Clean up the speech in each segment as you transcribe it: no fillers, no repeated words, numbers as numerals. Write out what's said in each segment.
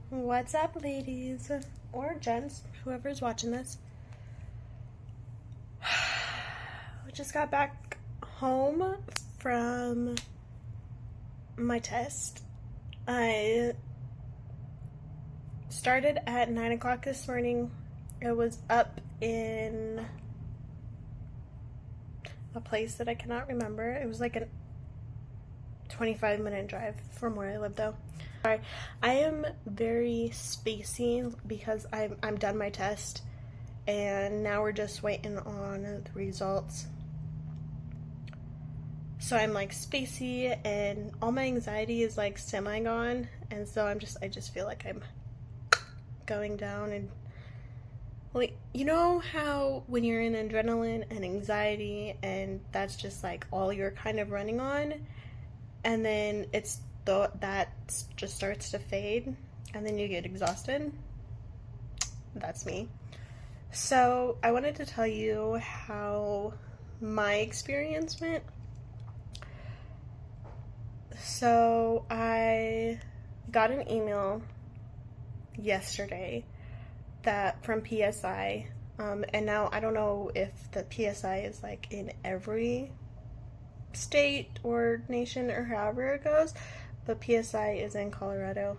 What's up, ladies? Or gents, whoever's watching this. I just got back home from my test. I started at 9 o'clock this morning. I was up in a place that I cannot remember. It was like a 25-minute drive from where I live, though. Sorry, I am very spacey because I'm done my test, and now we're just waiting on the results. So I'm like spacey, and all my anxiety is like semi gone, and so I just feel like I'm going down. And like, you know how when you're in adrenaline and anxiety and that's just like all you're kind of running on, and then that just starts to fade and then you get exhausted? That's me. So I wanted to tell you how my experience went. So I got an email yesterday from PSI, and now I don't know if the PSI is like in every state or nation or however it goes, but PSI is in Colorado.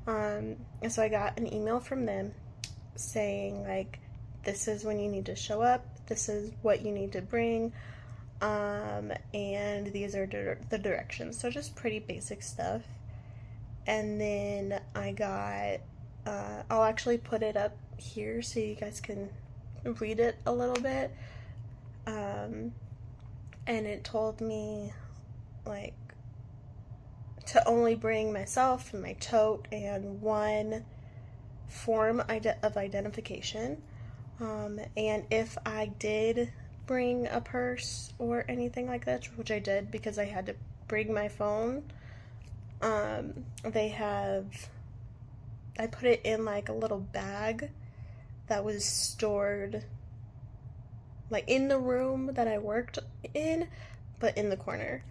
And so I got an email from them saying like, this is when you need to show up, this is what you need to bring, and these are the directions. So just pretty basic stuff. And then I got, I'll actually put it up here so you guys can read it a little bit. And it told me like to only bring myself and my tote and one form of identification. And if I did bring a purse or anything like that, which I did because I had to bring my phone, I put it in like a little bag that was stored like in the room that I worked in, but in the corner.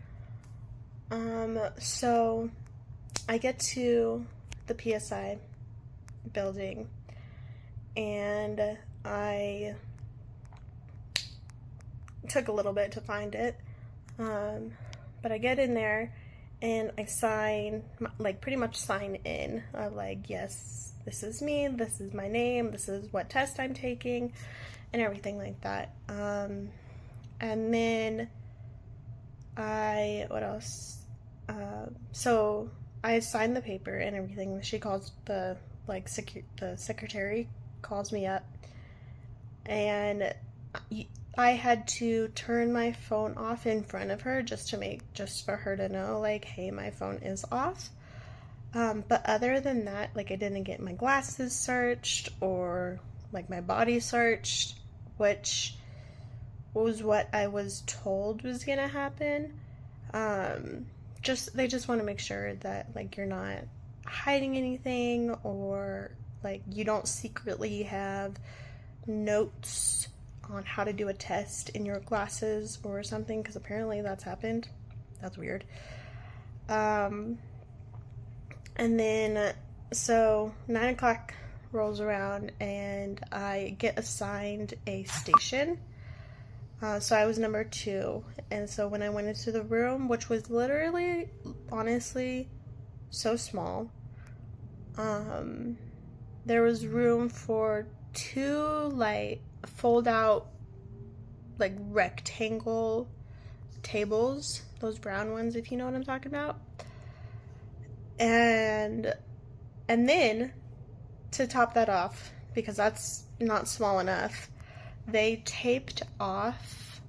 So I get to the PSI building, and I took a little bit to find it, but I get in there and I sign, like pretty much sign in. I'm like, yes, this is me, this is my name, this is what test I'm taking, and everything like that. And then what else? So I signed the paper and everything. She calls the secretary calls me up, and I had to turn my phone off in front of her just for her to know, like, hey, my phone is off. But other than that, like, I didn't get my glasses searched or like my body searched, which was what I was told was gonna happen. They just want to make sure that like you're not hiding anything, or like you don't secretly have notes on how to do a test in your glasses or something, because apparently that's happened. That's weird. And then so 9 o'clock rolls around and I get assigned a station. So I was number 2, and so when I went into the room, which was literally, honestly, so small, there was room for 2 like fold out like rectangle tables, those brown ones, if you know what I'm talking about. And then to top that off, because that's not small enough, they taped off,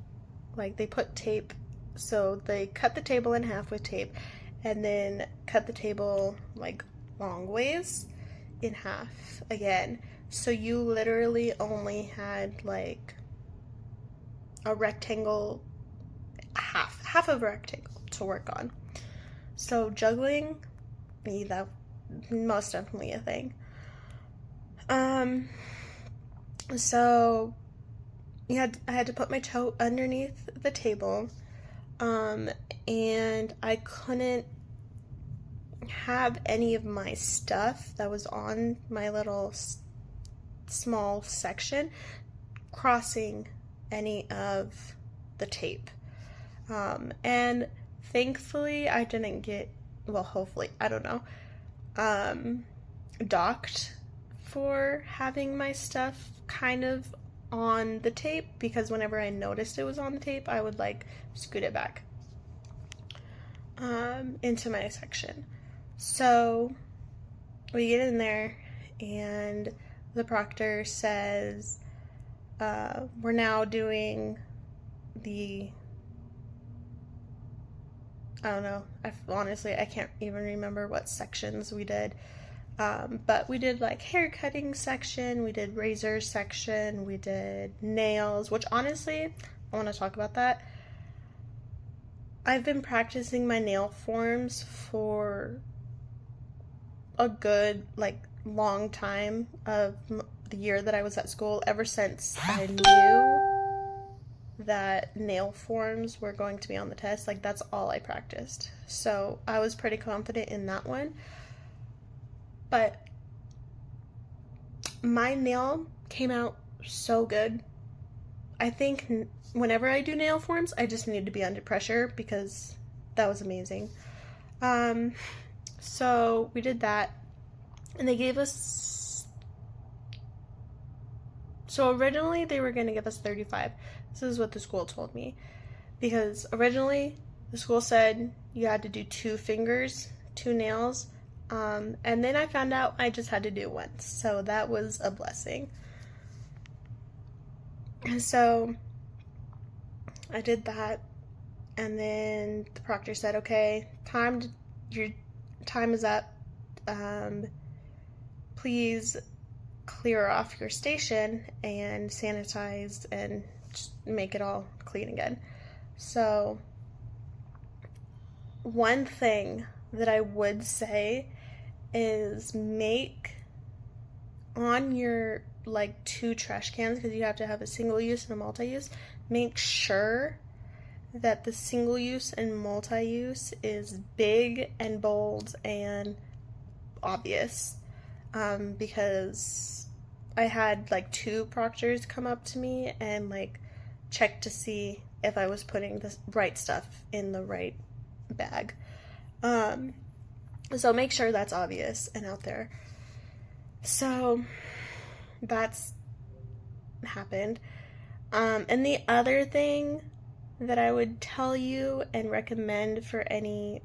like they put tape, so they cut the table in half with tape and then cut the table like long ways in half again. So you literally only had like a rectangle, half of a rectangle to work on. So juggling, that most definitely a thing. So I had to put my tote underneath the table, and I couldn't have any of my stuff that was on my little small section crossing any of the tape. And thankfully I didn't get, well, hopefully, I don't know, docked for having my stuff kind of on the tape, because whenever I noticed it was on the tape, I would like scoot it back into my section. So we get in there and the proctor says, we're now doing the, I don't know, honestly I can't even remember what sections we did, but we did like hair cutting section, we did razor section, we did nails, which honestly I want to talk about that. I've been practicing my nail forms for a good like long time of the year that I was at school, ever since I knew that nail forms were going to be on the test. Like, that's all I practiced, so I was pretty confident in that one. But my nail came out so good. I think whenever I do nail forms, I just need to be under pressure, because that was amazing. So we did that, and they gave us, so originally they were going to give us 35. This is what the school told me, because originally the school said you had to do 2 fingers, 2 nails, and then I found out I just had to do once, so that was a blessing. And so I did that, and then the proctor said, okay, your time is up. Please clear off your station and sanitize and just make it all clean again. So one thing that I would say is make on your like 2 trash cans, because you have to have a single use and a multi-use, make sure that the single use and multi-use is big and bold and obvious, because I had like 2 proctors come up to me and like check to see if I was putting the right stuff in the right bag. So make sure that's obvious and out there. So that's happened. And the other thing that I would tell you and recommend for any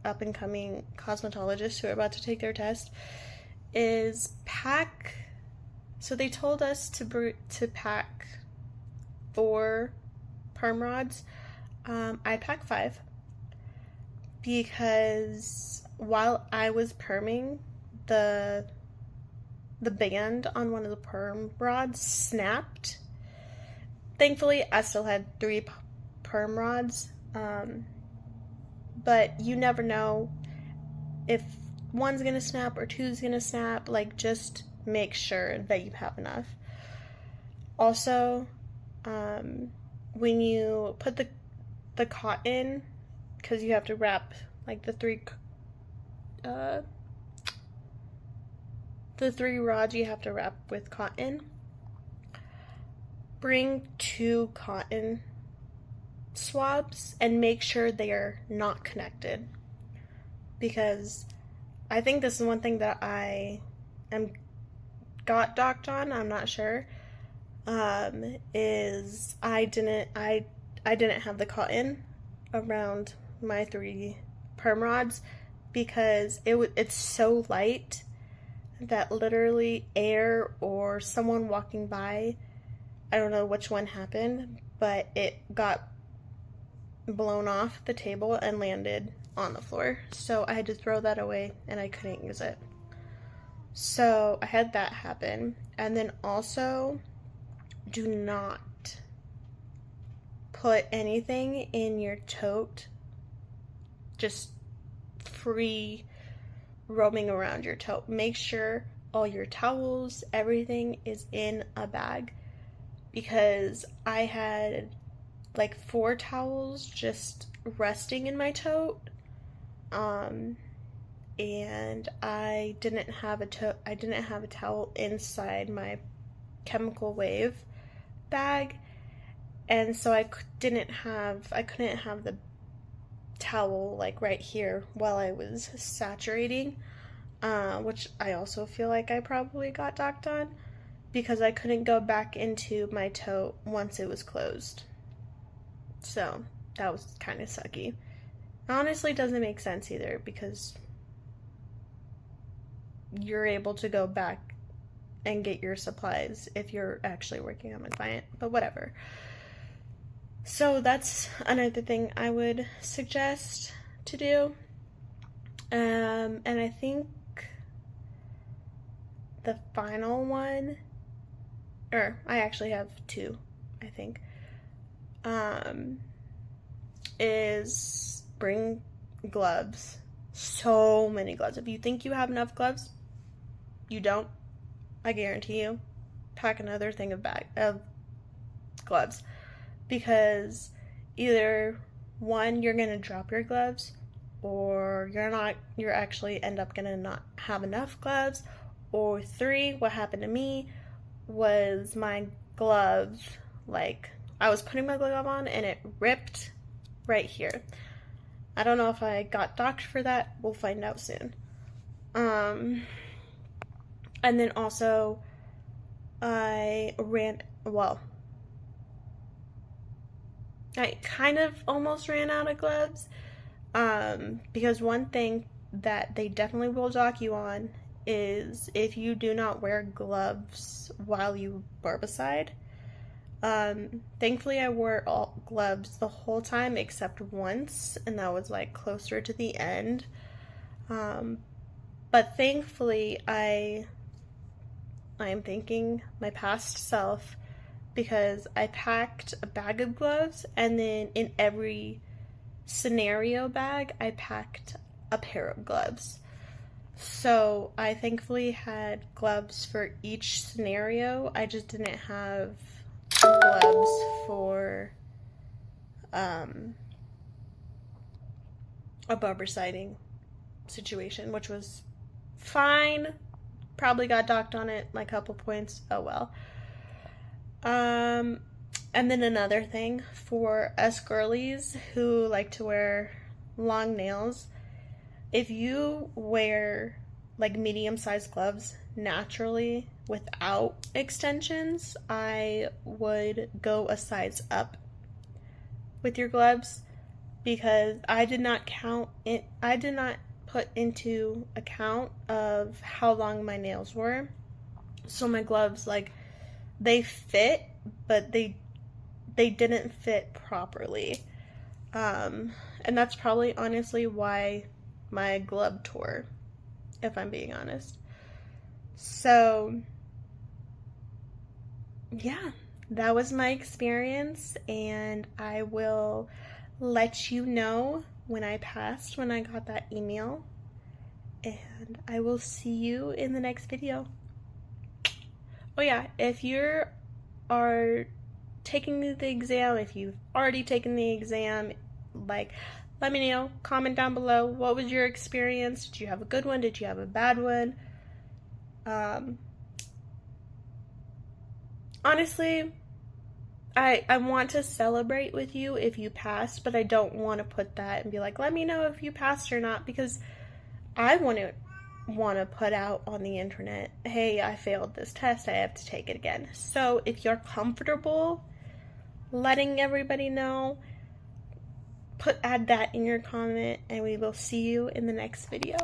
up and coming cosmetologists who are about to take their test is pack. So they told us to pack 4 perm rods. I packed 5, because while I was perming, the band on one of the perm rods snapped. Thankfully, I still had 3 perm rods, but you never know if one's gonna snap or 2's gonna snap. Like, just make sure that you have enough. Also, when you put the cotton, because you have to wrap like the 3 rods you have to wrap with cotton, bring 2 cotton swabs and make sure they are not connected, because I think this is one thing that I got docked on, I'm not sure, is I didn't have the cotton around my 3 perm rods, because it's so light that literally air or someone walking by, I don't know which one happened, but it got blown off the table and landed on the floor. So I had to throw that away and I couldn't use it. So I had that happen. And then also, do not put anything in your tote just free roaming around your tote. Make sure all your towels, everything is in a bag, because I had like 4 towels just resting in my tote, and I didn't have a towel inside my chemical wave bag, and so I couldn't have the towel like right here while I was saturating, which I also feel like I probably got docked on because I couldn't go back into my tote once it was closed. So that was kind of sucky. Honestly, doesn't make sense either because you're able to go back and get your supplies if you're actually working on a client, but whatever. So that's another thing I would suggest to do. And I think the final one, or I actually have two, I think, is bring gloves. So many gloves. If you think you have enough gloves, you don't. I guarantee you. Pack another thing of gloves. Because either one, you're gonna drop your gloves, or you're actually end up gonna not have enough gloves, or three, what happened to me was my glove, like I was putting my glove on and it ripped right here. I don't know if I got docked for that. We'll find out soon. And then also I kind of almost ran out of gloves, because one thing that they definitely will dock you on is if you do not wear gloves while you barbicide. Thankfully I wore all gloves the whole time except once, and that was like closer to the end. But thankfully I am thanking my past self because I packed a bag of gloves, and then in every scenario bag I packed a pair of gloves. So I thankfully had gloves for each scenario. I just didn't have gloves for a barber-siding situation, which was fine. Probably got docked on it like a couple points. Oh well. And then another thing for us girlies who like to wear long nails, if you wear like medium-sized gloves naturally without extensions, I would go a size up with your gloves, because I did not put into account of how long my nails were. So my gloves, like, they fit, but they didn't fit properly. And that's probably honestly why my glove tore, if I'm being honest. So yeah, that was my experience, and I will let you know when I got that email, and I will see you in the next video. Oh yeah, if you are taking the exam, if you've already taken the exam, like, let me know, comment down below, what was your experience? Did you have a good one? Did you have a bad one? Honestly, I want to celebrate with you if you passed, but I don't want to put that and be like, let me know if you passed or not, because I want to put out on the internet, hey, I failed this test, I have to take it again. So if you're comfortable letting everybody know, add that in your comment, and we will see you in the next video.